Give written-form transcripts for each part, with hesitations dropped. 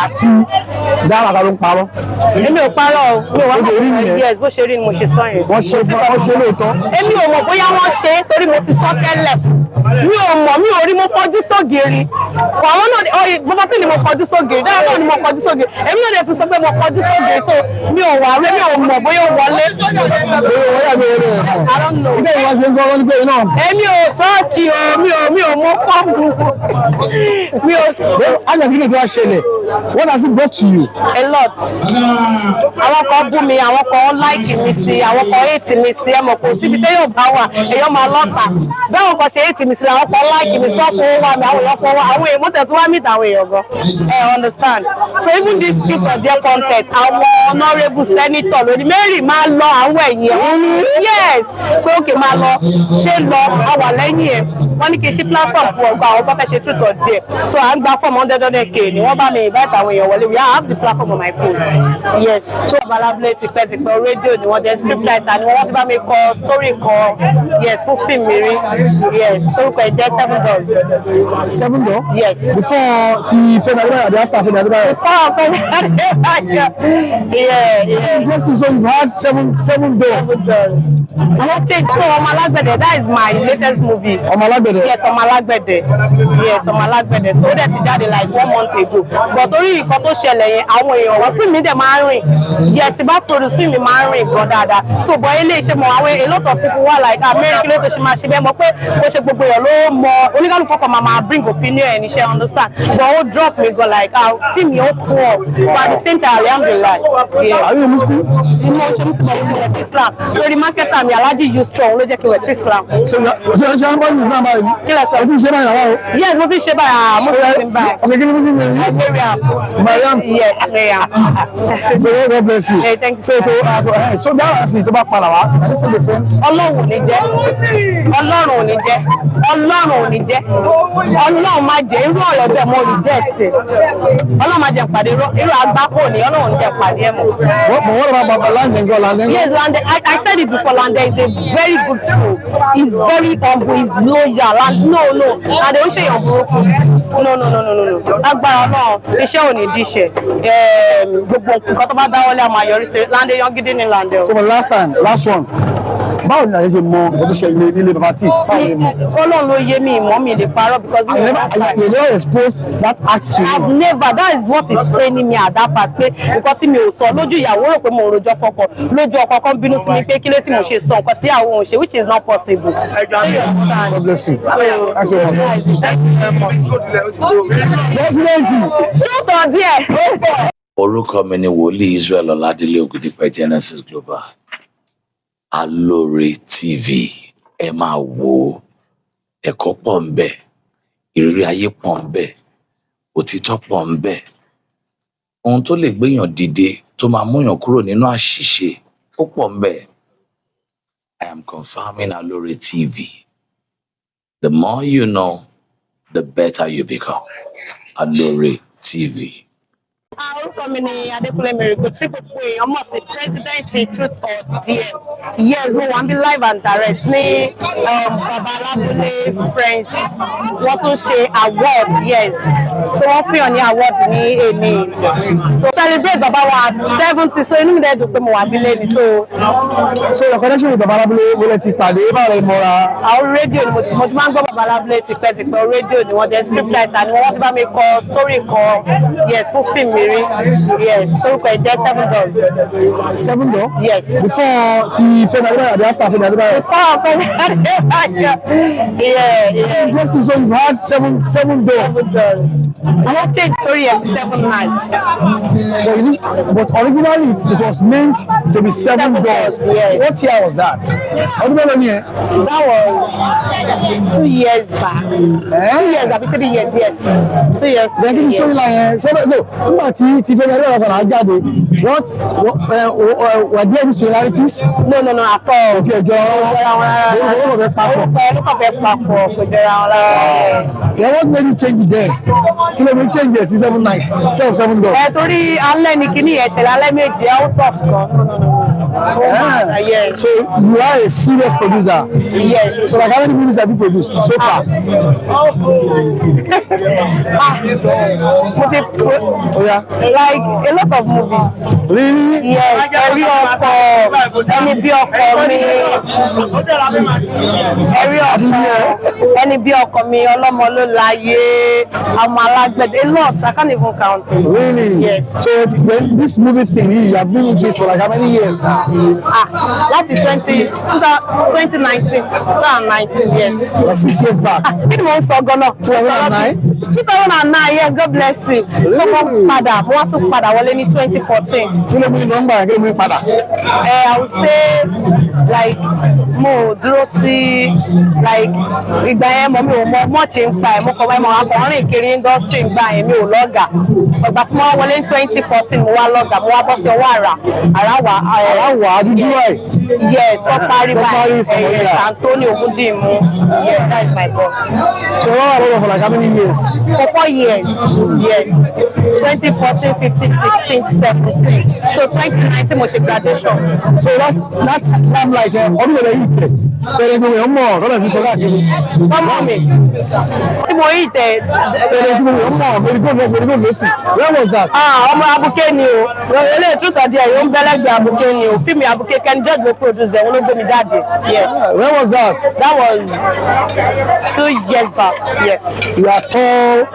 àti dára ta ló ń parọ́. Èmi ò parọ́ o, mi ò wá mọ̀ yes bó ṣe rí ni mo ṣe sọ yẹn. Wọ́n ṣe lóòótọ́. Èmi ò mọ̀ bóyá wọ́n ṣe torí mo ti sọ tẹ́lẹ̀. Mi ò mọ̀, mi ò rí mo kọjú sógiri. Àwọn náà oye bàbá tí ni mo kọjú sógiri, dára náà ni mo kọjú sógiri. Èmi náà dẹ̀ ti sọ pé mo kọjú sógiri so mi ò wà rí, mi ò mọ̀ bóyá ó wọlé. I don't know. Ilé ìwà ṣe ń gbọ́ wọ́n ní pé iná. Èmi ò sọ́ọ̀kì o, mi ò mọ̀ pọ́ǹpù. Mi ò sọ. Àjọ tí kìí ti wá ṣẹlẹ̀, what has it brought to you? A lot. Àwọn kan bú mi, àwọn kan like mi sí, àwọn kan hate mi sí, ẹ mọ̀ kò síbi tẹ́ yóò bá wà, èèyàn máa lọ́ta. Báwọn kan ṣe hate mi sí, àwọn kan like mi sọ fún wa mi, àwọn èèyàn fún wa, àwọn èèyàn mọ́tẹ̀ tó wá meet àwọn èèyàn gan. Understand? So even this truth of their content, àwọn honourable senator lórí Mary máa lọ àwọn ẹ̀yìn ẹ̀. Yes, pé òkè máa lọ, ṣé lọ, a wà lẹ́yìn ẹ̀. Wọ́n ní kí n ṣí platform fún ọgbà àwọn tó fẹ́ ṣe truth or dare. So à ń gba form 100k ni wọ́n bá mi invite àwọn èèyàn wọlé. I have the platform on my phone. Yes. So Babalabule tipẹ́tipẹ́ rédíò ni wọ́n jẹ́ script writer ni wọ́n ti bá mi kọ story kan. Yes, fún fíìmù mi rí. Yes, orúkọ ẹ̀ jẹ́ 7 Doors. 7 Doors? Yes. Before ti Fẹ́mi Adébáyọ̀ àbí after Fẹ́mi Adébáyọ̀? Before Fẹ́mi Adébáyọ̀. Yeah. Interesting, so you've had 7 Doors. 7 Doors. Wọ́n change so Ọmọ Alágbẹ̀dẹ, that is my latest movie. Ọmọ Alágbẹ̀dẹ? Yes, Ọmọ Alágbẹ̀dẹ. Yes, Ọmọ Alágbẹ̀dẹ. So ó dẹ̀ ti jáde like 1 month ago. But torí nǹkan tó ṣẹlẹ̀ yẹn, àwọn èèyàn wọ́n fíìmù mi dẹ̀ máa ń rìn. Yes, bá produce fíìmù mi máa ń rìn gan dáadáa. So bọ̀ ilé iṣẹ́ mọ̀ àwọn a lot of people wà like American ló tó ṣe máa ṣe bẹ́ẹ̀ mọ̀ pé kò ṣe gbogbo èèyàn ló mọ oníkálùkù kọ̀ọ̀kan máa bring opinion ẹ̀ níṣẹ́ understand. But ó drop me go like fíìmù yẹn ó poor but at the same time alhamdulillah. Are you a Muslim? Mo ṣe Muslim ọ̀hún ti wẹ̀ sí Islam. Lórí marketer mi Alhaji use strong ló jẹ́ kí wẹ̀ sí Islam. So ṣe ń bọ́ sí Islam báyìí? Kí lẹ sọ? O ti ṣe báyìí náà o? Yes, mo ti ṣe báyìí. Mo ti ṣe báyìí. Okay, kí ni Muslim name? Mariam. Yes, Mariam. God bless you. Hey, thank you. So that as tó bá padà wá, I just tell the friends. Ọlọ́run ò ní jẹ́. Ọlọ́run ò ní jẹ́. Ọlọ́run ò ní jẹ́. Ọlọ́run máa jẹ́ irú ọ̀rọ̀ bẹ́ẹ̀ mo reject it. Ọlọ́run máa jẹ́ pàdé irú àgbákò ni Ọlọ́run ò ní jẹ́ pàdé ẹ̀ mọ́. What about Lande? Yes, Lande. I said it before. Lande is a very good soul. He's very humble. He's loyal. And no. And they will say you're broke. No. Agbára náà iṣẹ́ ò ní díṣẹ́. Gbogbo nǹkan tó bá dáwọ́lé àmọ́ àyọrí sí Lande yan gidi ní Lande. So for last one. Báwo ni àyè ṣe mọ ọdún ṣe ilé bàbá tí? Báwo ni mọ? Ọlọ́run ló yé mi ìmọ̀ mi lè parọ́ because I never exposed that act to you. I've never. That is what is paining me at that part. Pé nǹkan tí mi ò sọ lójú ìyàwó rò pé mo rojọ́ fọ́kọ lójú ọkọ kan bínú sí mi pé kí ló tí mo ṣe sọ nǹkan tí àwọn òun ṣe which is not possible. God bless you. Thanks so much. Yóò tọ̀ díẹ̀. Orúkọ mi ni Wòlíì Israel Ọládélé Ògúndípẹ̀ Genesis Global. Alore TV ẹ máa wò ẹ̀kọ́ pọ̀ ń bẹ, ìrírí ayé pọ̀ ń bẹ, òtítọ́ pọ̀ ń bẹ. Ohun tó lè gbéyàn dìde tó máa múyàn kúrò nínú àṣìṣe ó pọ̀ ń bẹ. I am confirming Alore TV. The more you know, the better you become. Alore TV. Orúkọ mi ni Adékúnlé Miracle tí gbogbo èèyàn mọ̀ sí President Truth or Dare. Yes, mo wà ń bí live and direct ní Babalabule French. Wọ́n tún ṣe award, yes. So wọ́n fún yàn ní award ní èmi. So celebrate bàbá wa at 70. So inú mi dẹ̀ dùn pé mo wà bí lẹ́ni. So your connection with Babalabule wọlé ti pàdé báwo lè mọ́ra? Àwọn rédíò ni mo ti máa ń gbọ́ Babalabule tipẹ́tipẹ́ rédíò ni wọ́n jẹ́ script writer ni wọ́n ti bá mi kọ story kan. Yes, fún fíìmù mi rí. Yes, orúkọ ẹ̀ jẹ́ 7 Doors. 7 Doors? Yes. Before ti Fẹ́mi Adébáyọ̀ àbí after Fẹ́mi Adébáyọ̀? Before Fẹ́mi Adébáyọ̀. Yeah. Interesting, so you've had 7 Doors. 7 Doors. Wọ́n change story ẹ̀ sí 7 nights. But originally it was meant to be 7 Doors. Yes. What year was that? Ọdún mélòó ni ẹ? That was 2 years back. 2 years, àbí 3 years, yes. 2 years. Then kí ni storyline yẹn? Nígbà tí Fẹ́mi Adébáyọ̀ sọ̀rọ̀ á jáde, were there any similarities? No, at all. Kò tiẹ̀ jọ orúkọ fẹ́ papọ̀. Orúkọ fẹ́ papọ̀ kò jọra wọn rárá. Then what made you change it then? Kí ló ní change it sí 7 nights instead of 7 Doors? Torí alẹ́ ni kíní yẹn ṣẹlẹ̀ alẹ́ méje out of kan. Yes. So you are a serious producer. Yes. So like how many movies have you produced so far? Oh yeah. Like a lot of movies. Really? Yes. Ẹ̀rí ọkọ, ẹni bí ọkọ mi. Ẹ̀rí ọkọ, ẹni bí ọkọ mi, ọlọ́mọ ló láyé, ọmọ alágbẹ̀dẹ. A lot. I can't even count it. Really? Yes. So when this movie thing, you have been into it for like how many years now? That is 2019, yes. Like 6 years back. Kí ni mo ń sọ gan-an? 2009? 2009, yes, God bless you. So mo padà, mo wá tún padà wọlé ní 2014. Kí ló mú ní nọ́mbà kí ló mú ní padà? I would say like mo dúró sí like ìgbà yẹn mo mi ò mọ mọ́ọ̀chì ń pa ẹ̀ mo kọ̀ wá ìmọ̀ akọ̀rin kiri industry ìgbà yẹn mi ò lọ́gà. Ìgbà tí mo wá wọlé ní 2014 mo wá lọ́gà mo wá bọ́ sí ọwọ́ àrà wà dúdú ẹ̀. Yes, tó parí báyìí Anthony Ogundimu. Yes, that is my boss. So what are you for like how many years? For 4 years, yes. 2014, 15, 16, 17. So 2019 mo ṣe graduation. So that's limelight ọdún mẹ́lẹ̀ yìí tẹ̀. Tẹ̀lé gbogbo ẹ̀ mọ̀ lọ́dọ̀ sí ṣọ́gá kiri. Mọ́mọ́ mi, tí mo yìí tẹ̀. Tẹ̀lé tí gbogbo ẹ̀ mọ̀ mẹ́rìndínlógún lọ́sì. Where was that? Ọmọ Abuké ni o. Ilé ìtúkọ̀ díẹ̀ yóò ń bẹ́lẹ́gbẹ̀ Abuké ni o. Fíìmù Abuké Kenny George ló produce ẹ̀ wọ́n ló gbé mi jáde. Yes. Where was that? That was 2 years back. Yes. You are tall,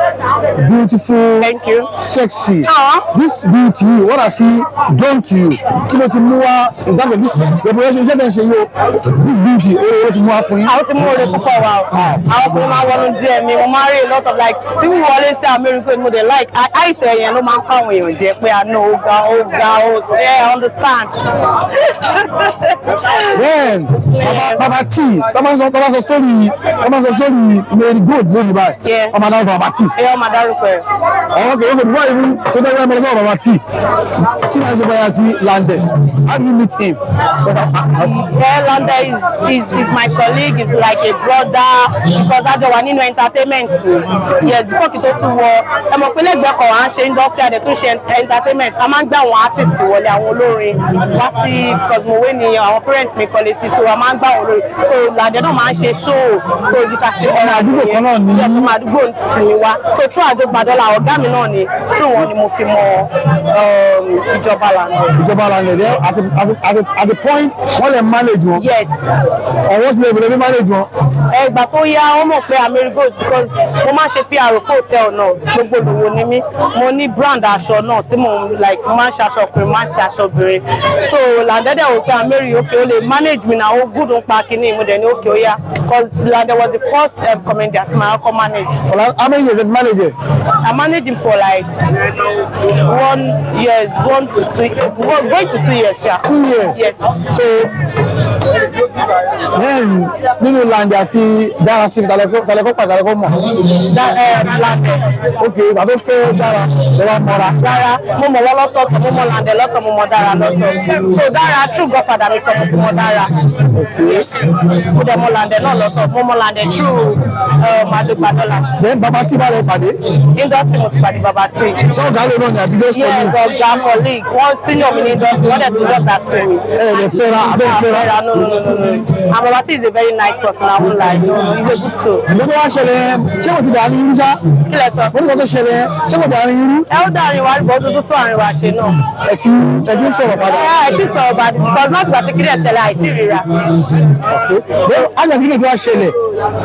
beautiful, Thank you. sexy. Aww. This beauty, what has he done to you? Kí ló ti mú wá in terms of this reparation iṣẹ́ tẹ̀ ń ṣe yìí o? This beauty, ó ti mú wá fún yín. Àwọn tí mo rè púpọ̀ wa o. Àwọn ọkùnrin máa wọnú díẹ̀ mi, mo máa rí a lot of like people wọlé sí America mo dey like àìtẹ̀ yẹn ló máa ń kọ́ àwọn èèyàn jẹ pé àná ó ga yeah, I understand. Then baba T tọ́mọ sọ story Mary Gold lónìí báyìí ọmọ adáwọ̀ baba T. Ẹ ọmọ adarúkọ ẹ̀. Àwọn kèé kò dúró ìlú tó dẹ́gbẹ́ ẹmọ lọ́sọ̀rọ̀ baba T. Kí ni a ṣe báyà ti Lande? How do you meet him? Lande is my colleague, is like a brother because àjọ wà nínú entertainment. Yes, before kí tó tún wọ ẹ mọ̀ pé lẹ́gbẹ̀ẹ́ kan à ń ṣe industry àdẹ tó ṣe entertainment a máa ń gbé àwọn artist wọlé àwọn olórin wá sí because mo wé ní àwọn parents mi kọ́lé sí so a máa ń gbá àwọn olórin so Lande náà máa ń ṣe show so ibi tá ti ọ̀rọ̀ àdúgbò kan náà ní ọmọ àdúgbò mi wá so through àjọgbàdọ́là ọ̀gá mi náà ni through wọn ni mo fi mọ ìjọba Lande. Ìjọba Lande there at the point wọ́n lè manage wọn. Yes. Ọ̀wọ́n ti lè bẹ̀rẹ̀ bí manage wọn. Ìgbà tó yá wọ́n mọ̀ pé Amerigo because mo máa ń ṣe PR fún hotel náà gbogbo olùwò ni mí mo ní brand aṣọ náà tí mo like mo máa ń ṣe aṣọ ọkùnrin máa ń ṣe aṣọ obìnrin so Lande dẹ̀ wò pé Amerigo okay ó lè manage mi náà ó good ń pa kínní mo dẹ̀ ní okay ó yá because Lande was the first comedian tí màá kọ́ manage. For like, how many years did you manage it? I managed him for like 1 year, 1 to 2, going to 2 years, yeah. 2 years. Yes. So then nínú Lande àti Dára sí talẹ́kọ́ mọ̀. Lande. Okay, bàbá fẹ́ Dára lọ́wọ́ mọ́ra. Dára mo mọ̀ wọ́n lọ́tọ̀ọ̀tọ̀ mo mọ̀ Lande lọ́tọ̀ mo mọ̀ Dára lọ́tọ̀. So Dára true godfather mi kan mo fi mọ̀ Dára. Mo dẹ̀ mọ̀ Lande náà lọ́tọ̀ mo mọ̀ Lande true Adogbadola. Then bàbá tí bá rẹ̀ pàdé. Industry mo ti pàdé bàbá tí. Ṣé ọ̀gá lè náà ní àbí just colleague? Yes, ọ̀gá colleague. Wọ́n senior mi ní industry wọ́n dẹ̀ tún lọ́gà sí mi. Lè fẹ́ra abẹ́ fẹ́ra. No. And Baba T is a very nice person. I won't lie. No, he's a good soul. Gbogbo wa ṣẹlẹ̀ ṣé kò ti dà ní irú ṣá? Kí lẹ sọ? Mo ní kò tó ṣẹlẹ̀ ṣé kò dà ní irú? Ẹ ó dárin wa bọ́ tó tún àrin wa ṣe náà. Ẹ ti ń sọ̀rọ̀ padà. Ẹ ti sọ̀rọ̀ bàdì because not gbàtí kí lè ṣẹlẹ̀ àìtí ríra. Àgbà tí kí ni tí wàá ṣẹlẹ̀?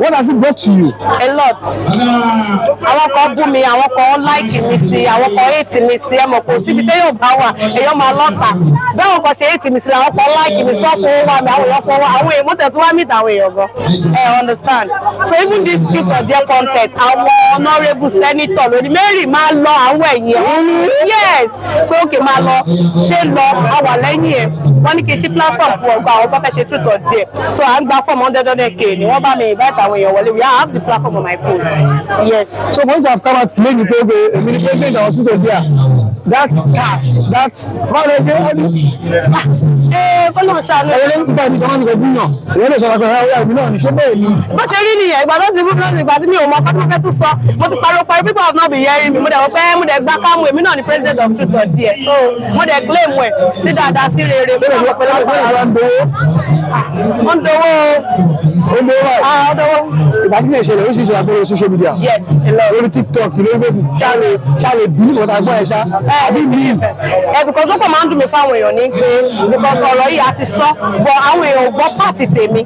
What has it brought to you? A lot. Àwọn kan bú mi, àwọn kan like mi sí, àwọn kan hate mi sí, ẹ mọ̀ kò síbi tẹ́ yóò bá wà, èèyàn máa lọ́ta. Báwọn kan ṣe hate mi sí, àwọn kan like mi sí, wọ́n fowó wá mi, àwọn èèyàn fowó àwọn èèyàn mọ́tẹ̀ tó wá meet àwọn èèyàn gan. Understand? So even this truth of their content, àwọn honourable senator lóní Mary máa lọ àwọn ẹ̀yìn ẹ̀. Yes, pé òkè máa lọ, ṣé lọ, a wà lẹ́yìn ẹ̀. Wọ́n ní kí n ṣí platform fún ọgbà àwọn bọ́kẹ́ ṣe truth of there. So à ń gba fọ́ọ̀mù 100k ni wọ́n bá mi invite àwọn èèyàn wọlé. I have the platform on my phone. Yes. So for you to have come out lẹ́yìn pé èmi ni president àwọn truth of there. that task that báwo lè gbé ẹni. Kó lóun ṣàánú. ẹ̀rọ ló ń gbà ní ìjọba nìkan búyàn èyí lè sọ̀rọ̀ pé ẹ̀rọ ìbí náà ní ṣé bẹ́ẹ̀ ni. Bó ṣe rí nìyẹn ìgbà tó ti mú lọ́sìn ìgbà tí mi ò mọ fẹ́ tó fẹ́ tún sọ mo ti pariwo people have not been hearing me mo dẹ̀ wọ́n pé mo dẹ̀ gbá kámú èmi náà ni president of truth or dare so mo dẹ̀ claim ẹ̀ sí dáadáa sí rere mo dẹ̀ pẹ̀lú ọ̀pọ̀lọpọ̀ ó ń dowó ìgbà tí lè ṣẹlẹ̀ oríṣiríṣi àgbẹ̀rẹ̀ social media yes lórí TikTok lórí Facebook ṣáàlè bí nígbà tá a gbọ́ ẹ̀ ṣá àbí mí. Because ó pọ̀ máa ń dùn mí fáwọn èèyàn ní pé because ọ̀rọ̀ yìí a ti sọ but àwọn èèyàn ò gbọ́ pàtì tèmi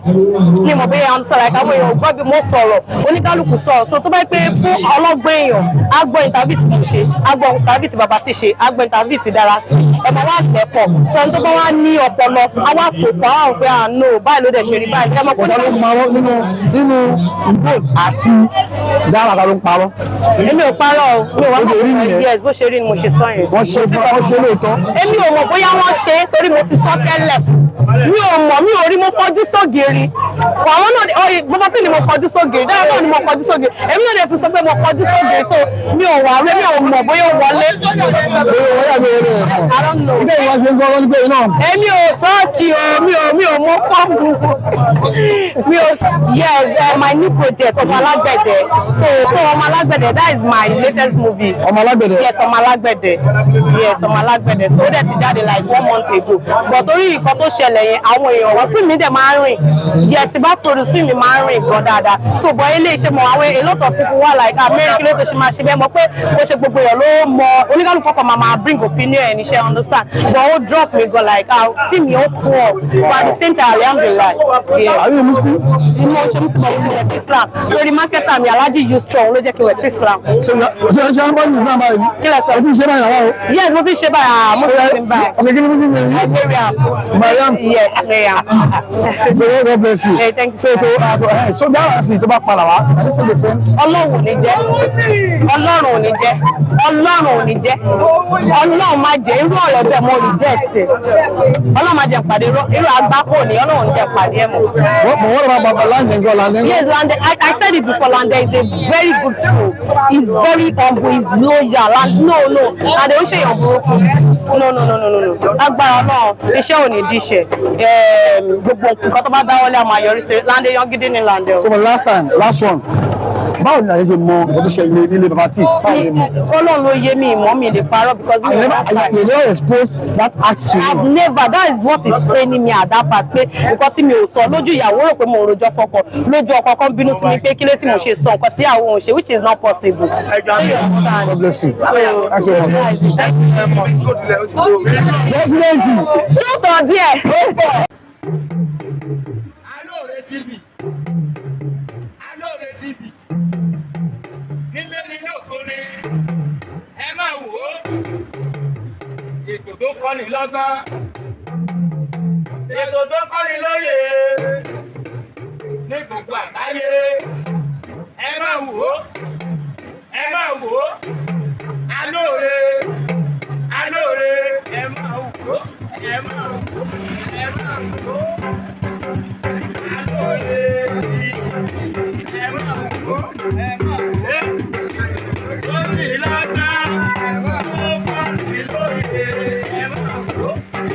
ní mo bí àwọn sọ̀rọ̀ àwọn èèyàn ò gbọ́ bí mo sọ̀rọ̀ oníkálukú sọ̀rọ̀ so tó bá pé fún ọlọ́gbọ́n èèyàn á gbọ́ interview tí mo ṣe á gbọ́ interview tí bàbá ti ṣe á gbọ́ interview tí dára ṣe ẹ̀mọ́ wá lẹ́pọ̀ sọ ẹni tó bá wá ní ọpọlọ àwa kò kọ́ àwọn pé àánú báyìí ló dẹ̀ ṣe rí báyìí ẹ̀mọ́ kó ló ń parọ́ nínú ìbò àti dára ló ń parọ́. èmi ò parọ́ o mi ò wá mọ̀ yes bó ṣe rí ni mo ṣe sọ yẹn. wọ́n ṣe lóòótọ́. èmi ò mọ̀ bóyá wọ́n ṣe torí mo ti sọ tẹ́lẹ̀ mi ò mọ̀ mi ò rí mo kọjú sógiri àwọn náà oye bàbá tí ni mo kọjú sógiri dára náà ni mo kọjú sógiri èmi náà dẹ̀ ti sọ pé mo kọjú sógiri so mi ò wà rí mi ò mọ̀ bóyá ó wọlé. ilé ìwọ̀n ṣe ń gbọ́ wọ́n gbé iná. èmi ò sọ́ọ̀kì o mi ò mọ̀ pọ́ǹpù mi ò yes my new project ọmọ alágbẹ̀dẹ so ọmọ alágbẹ̀dẹ that is my latest movie. ọmọ alágbẹ̀dẹ. yes ọmọ alágbẹ̀dẹ yes ọmọ alágbẹ̀dẹ so ó dẹ̀ ti jáde like 1 month ago but torí nǹkan tó ṣẹlẹ̀ yẹn àwọn èèyàn wọ́n fíìmù mi dẹ̀ máa ń rìn yes bá produce fíìmù mi máa ń rìn gan dáadáa so bọ̀ ilé iṣẹ́ mọ̀ àwọn a lot of people wà like America ló tó ṣe máa ṣe bẹ́ẹ̀ mọ̀ pé kò ṣe gbogbo èèyàn ló mọ oníkálùkù ọkọ̀ máa bring opinion ẹ̀ níṣẹ́ understand but ó drop me gan like fíìmù yẹn ó poor but at the same time alhamdulillah. are you Muslim? mo ṣe Muslim mo ti wẹ̀ sí Islam lórí marketer mi Alhaji use strong ló jẹ́ kí wẹ̀ sí Islam. ṣe ń bọ́ sí Islam báyìí. kí lẹ sọ o ti ṣe báyìí àwọn o. yes mo ti ṣe báyìí mo ti ṣe báyìí. ọmọ ìgbìmọ̀ sí mi. Mariam. yes Mariam. God bless you. Hey, thank you. So dára sí tó bá padà wá I just the friends. Ọlọ́run ò ní jẹ́ Ọlọ́run ò ní jẹ́ Ọlọ́run ò ní jẹ́ Ọlọ́run máa jẹ́ irú ọ̀rẹ́ bẹ́ẹ̀ mo reject Ọlọ́run máa jẹ́ pàdé irú agbáko ni Ọlọ́run jẹ́ pàdé ẹ̀ mọ́. What about Lande? Lande? Yes, Lande. I said it before. Lande is a very good soul. He's very humble. He's loyal. No. And they don't say you're broken. No. Agbára náà iṣẹ́ ò ní díṣẹ́. Gbogbo nǹkan tó bá dáwọ́lé àmọ́ àyọrí sí Lande yan gidi ní Lande. So for last one. Báwo ni àyè ṣe mọ ọdún ṣe ilé bàbá tí? Báwo ni mọ? Ọlọ́run ló yé mi ìmọ̀ mi lè parọ́ because mi ò bá you never expose that act to you. I've never. That is what is paining me at that part. Pé nǹkan tí mi ò sọ lójú ìyàwó rò pé mo rojọ́ fọ́kọ lójú ọkọ kan bínú sí mi pé kí ló tí mo ṣe sọ nǹkan tí àwọn òun ṣe which is not possible. God bless you. Thank you very much. President. Yóò tọ̀ díẹ̀. TV. Nílé ní lóko ni ẹ máa wò ó. Ètò tó kọ́ni lọ́gbọ́n. Ètò tó kọ́ni lóye. Ní gbogbo àgbáyé. Ẹ máa wò ó. Ẹ máa wò ó. Alóore. Ẹ máa wò ó. Ẹ máa wò ó. Ẹ máa wò ó. Alóore. Ẹ máa wò ó. Lórí lọ́gbà, ó kọ́ni lóye. Ẹ máa wò ó.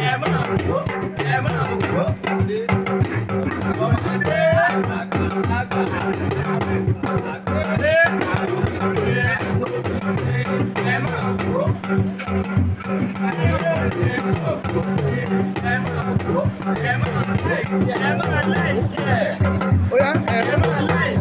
Ẹ máa wò ó. Ẹ máa wò ó. Ọmọdé àgbàlagbà. Ẹ máa wò ó. Ẹ máa láìkẹ́.